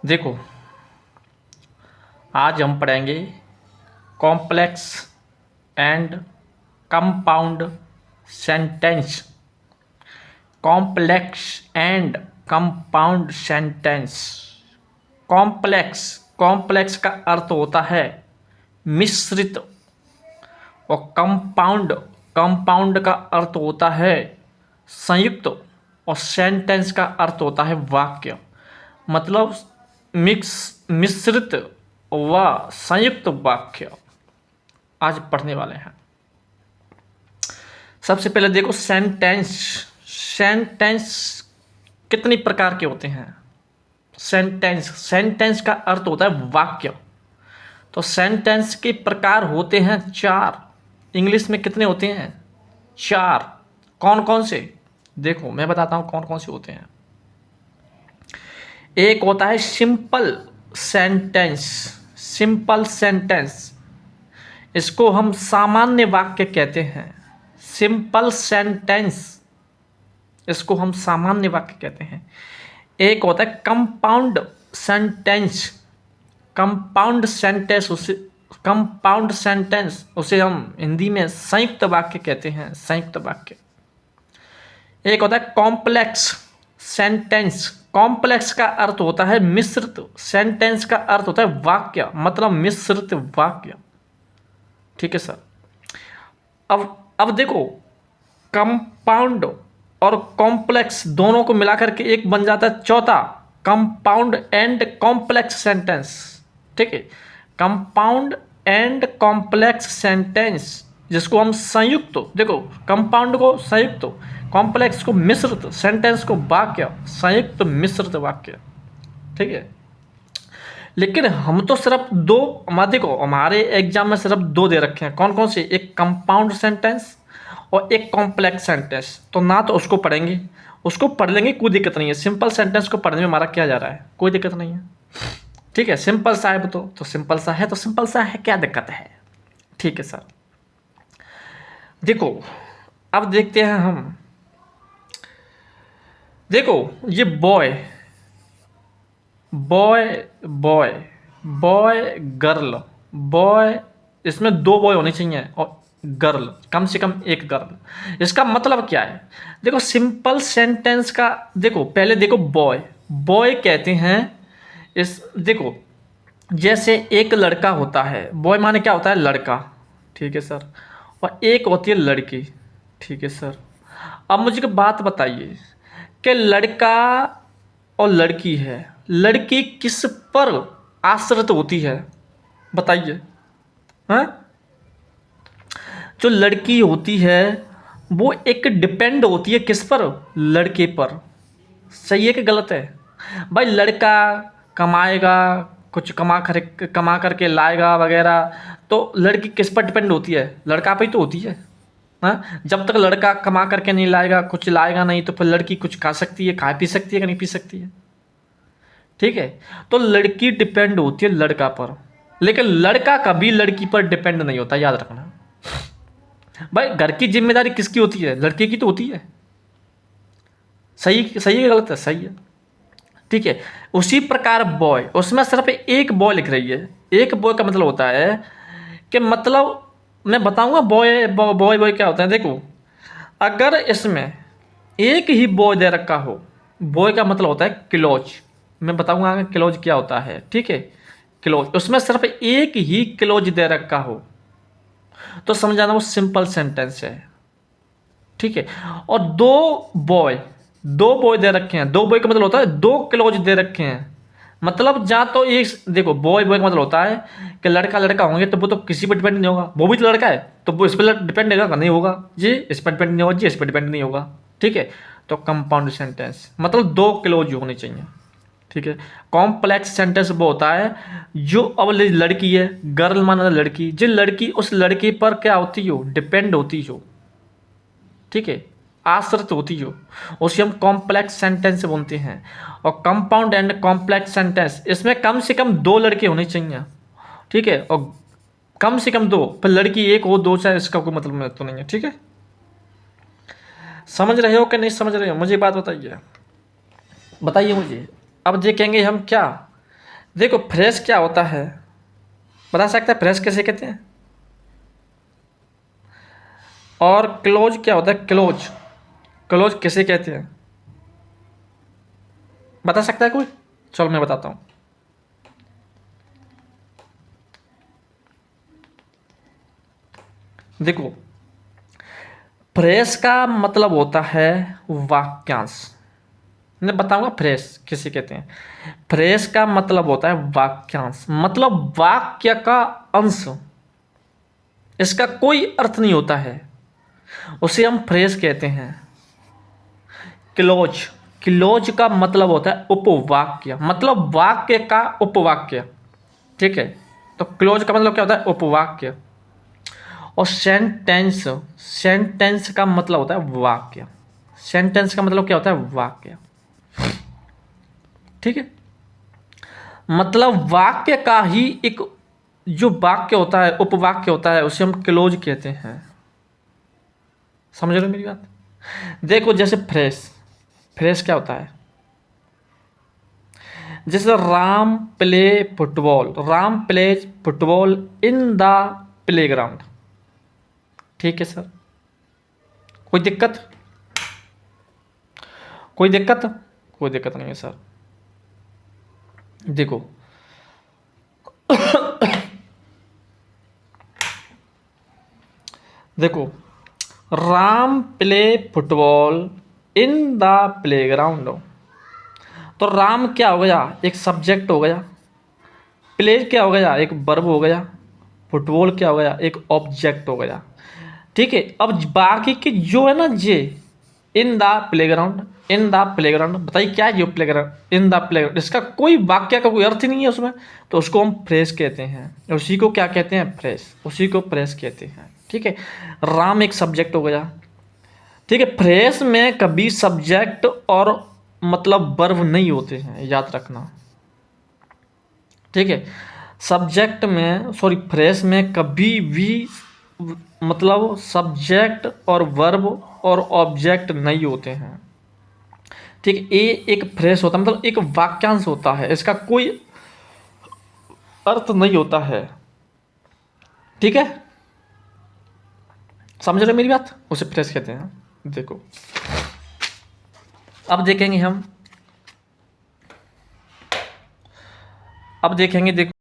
देखो, आज हम पढ़ेंगे complex and compound sentence. Complex and compound sentence. Complex, complex का अर्थ होता है मिश्रित, और कंपाउंड, कंपाउंड का अर्थ होता है संयुक्त, और सेंटेंस का अर्थ होता है वाक्य। मतलब मिश्रित व संयुक्त वाक्य आज पढ़ने वाले हैं। सबसे पहले देखो सेंटेंस। सेंटेंस कितनी प्रकार के होते हैं? सेंटेंस, सेंटेंस का अर्थ होता है वाक्य। तो सेंटेंस के प्रकार होते हैं 4। इंग्लिश में कितने होते हैं? 4। कौन कौन से? देखो मैं बताता हूं कौन कौन से होते हैं। एक होता है सिंपल सेंटेंस। सिंपल सेंटेंस, इसको हम सामान्य वाक्य कहते हैं। सिंपल सेंटेंस, इसको हम सामान्य वाक्य कहते हैं। एक होता है कंपाउंड सेंटेंस। कंपाउंड सेंटेंस, उसे हम हिंदी में संयुक्त वाक्य कहते हैं, संयुक्त वाक्य। एक होता है कॉम्प्लेक्स सेंटेंस। कॉम्प्लेक्स का अर्थ होता है मिश्रित, सेंटेंस का अर्थ होता है वाक्य, मतलब मिश्रित वाक्य। ठीक है सर। अब देखो, कंपाउंड और कॉम्प्लेक्स दोनों को मिलाकर के एक बन जाता है चौथा, कंपाउंड एंड कॉम्प्लेक्स सेंटेंस। ठीक है, कंपाउंड एंड कॉम्प्लेक्स सेंटेंस, जिसको हम संयुक्त, देखो कंपाउंड को संयुक्त, कॉम्प्लेक्स को मिश्रित, सेंटेंस को वाक्य, संयुक्त मिश्रित वाक्य। ठीक है, लेकिन हम तो सिर्फ दो, देखो हमारे एग्जाम में सिर्फ 2 दे रखे हैं। कौन कौन से? एक कंपाउंड सेंटेंस और एक कॉम्प्लेक्स सेंटेंस। तो ना तो उसको पढ़ेंगे, उसको पढ़ लेंगे, कोई दिक्कत नहीं है। सिंपल सेंटेंस को पढ़ने में हमारा क्या जा रहा है, कोई दिक्कत नहीं है। ठीक है, सिंपल सा है तो सिंपल सा है, तो सिंपल सा है, क्या दिक्कत है? ठीक है सर। देखो अब देखते हैं हम। देखो ये boy, boy boy, boy girl, boy, इसमें 2 बॉय होने चाहिए और गर्ल, कम से कम एक गर्ल। इसका मतलब क्या है? देखो सिंपल सेंटेंस का, देखो पहले देखो बॉय, बॉय कहते हैं इस, देखो जैसे एक लड़का होता है, बॉय माने क्या होता है? लड़का। ठीक है सर। और एक होती है लड़की। ठीक है सर। अब मुझे एक बात बताइए कि लड़का और लड़की है, लड़की किस पर आश्रित होती है? बताइए। हाँ, जो लड़की होती है वो एक डिपेंड होती है किस पर? लड़के पर। सही है कि गलत है? भाई लड़का कमाएगा, कुछ कमा करके लाएगा वगैरह, तो लड़की किस पर डिपेंड होती है? लड़का पे ही तो होती है। हाँ, जब तक लड़का कमा करके नहीं लाएगा, कुछ लाएगा नहीं, तो फिर लड़की कुछ खा सकती है, खा पी सकती है कि नहीं पी सकती है? ठीक है, तो लड़की डिपेंड होती है लड़का पर, लेकिन लड़का कभी लड़की पर डिपेंड नहीं होता, याद रखना। भाई घर की जिम्मेदारी किसकी होती है? लड़के की तो होती है। सही, सही है गलत है? सही है। ठीक है, उसी प्रकार बॉय, उसमें सिर्फ एक बॉय लिख रही है। एक बॉय का मतलब होता है कि, मतलब मैं बताऊंगा बॉय बॉय बॉय क्या होता है। देखो अगर इसमें एक ही बॉय दे रखा हो, बॉय का मतलब होता है क्लोज। मैं बताऊंगा आगे क्लोज क्या होता है। ठीक है, क्लोज, उसमें सिर्फ एक ही क्लोज दे रखा हो तो समझाना वो सिंपल सेंटेंस है। ठीक है, और दो बॉय दे रखे हैं, 2 बॉय का मतलब होता है 2 क्लोज दे रखे हैं। मतलब जा तो एक, देखो बॉय बॉय का मतलब होता है कि लड़का लड़का होंगे तो वो तो किसी पर डिपेंड नहीं होगा, वो भी तो लड़का है तो वो इस पर डिपेंड नहीं होगा जी, इस पर डिपेंड नहीं होगा जी, इस पर डिपेंड नहीं होगा। ठीक है, तो कंपाउंड सेंटेंस मतलब 2 क्लोज होने चाहिए। ठीक है, कॉम्प्लेक्स सेंटेंस वो होता है जो, अब लड़की है, गर्ल माना लड़की, जो लड़की उस लड़के पर क्या होती हो? डिपेंड होती हो। ठीक है, आश्रित होती हो, उसे हम कॉम्प्लेक्स सेंटेंस बोलते हैं। और कंपाउंड एंड कॉम्प्लेक्स सेंटेंस, इसमें कम से कम 2 लड़के होने चाहिए। ठीक है, और कम से कम 2, पर लड़की एक हो, 2 चाहे, इसका कोई मतलब तो नहीं है। ठीक है, समझ रहे हो कि नहीं समझ रहे हो? मुझे बात बताइए, बताइए मुझे। अब देखेंगे हम क्या, देखो फ्रेश क्या होता है, बता सकता है फ्रेश कैसे कहते हैं? और क्लोज क्या होता है? क्लोज, क्लोज किसे कहते हैं? बता सकता है कोई? चलो मैं बताता हूँ। देखो फ्रेश का मतलब होता है वाक्यांश। मैं बताऊंगा फ्रेश किसे कहते हैं। फ्रेश का मतलब होता है वाक्यांश, मतलब वाक्य का अंश। इसका कोई अर्थ नहीं होता है, उसे हम फ्रेश कहते हैं। क्लोज, क्लोज का मतलब होता है उपवाक्य, मतलब वाक्य का उपवाक्य। ठीक है, तो क्लोज का मतलब क्या होता है? उपवाक्य। और सेंटेंस, सेंटेंस का मतलब होता है वाक्य। सेंटेंस का मतलब क्या होता है? वाक्य। ठीक है, मतलब वाक्य का ही एक जो वाक्य होता है, उपवाक्य होता है, उसे हम क्लोज कहते हैं। समझ रहे हो मेरी बात? देखो जैसे फ्रेश, फ्रेश क्या होता है? जैसे Ram play football, Ram plays football in the playground. ठीक है सर, कोई दिक्कत? कोई दिक्कत? कोई दिक्कत नहीं है सर। देखो देखो Ram play football in the playground. तो राम क्या हो गया? एक सब्जेक्ट हो गया। प्ले क्या हो गया? एक वर्ब हो गया। फुटबॉल क्या हो गया? एक ऑब्जेक्ट हो गया। ठीक है, अब बाकी की जो है ना जे, in the playground, in the playground, बताइए क्या है ये प्लेग्राउंड? इन द प्लेग्राउंड, इसका कोई वाक्य का कोई अर्थ ही नहीं है उसमें, तो उसको हम फ्रेश कहते हैं। उसी को क्या कहते हैं? फ्रेश, उसी को फ्रेश कहते हैं। ठीक है, राम एक सब्जेक्ट हो गया। ठीक है, फ्रेश में कभी सब्जेक्ट और मतलब वर्ब नहीं होते हैं, याद रखना। ठीक है, सब्जेक्ट में, सॉरी फ्रेश में कभी भी मतलब सब्जेक्ट और वर्ब और ऑब्जेक्ट नहीं होते हैं। ठीक है, ये एक फ्रेश होता है, मतलब एक वाक्यांश होता है, इसका कोई अर्थ नहीं होता है। ठीक है, समझ रहे हो मेरी बात? उसे फ्रेश कहते हैं। देखो अब देखेंगे हम, अब देखेंगे, देखो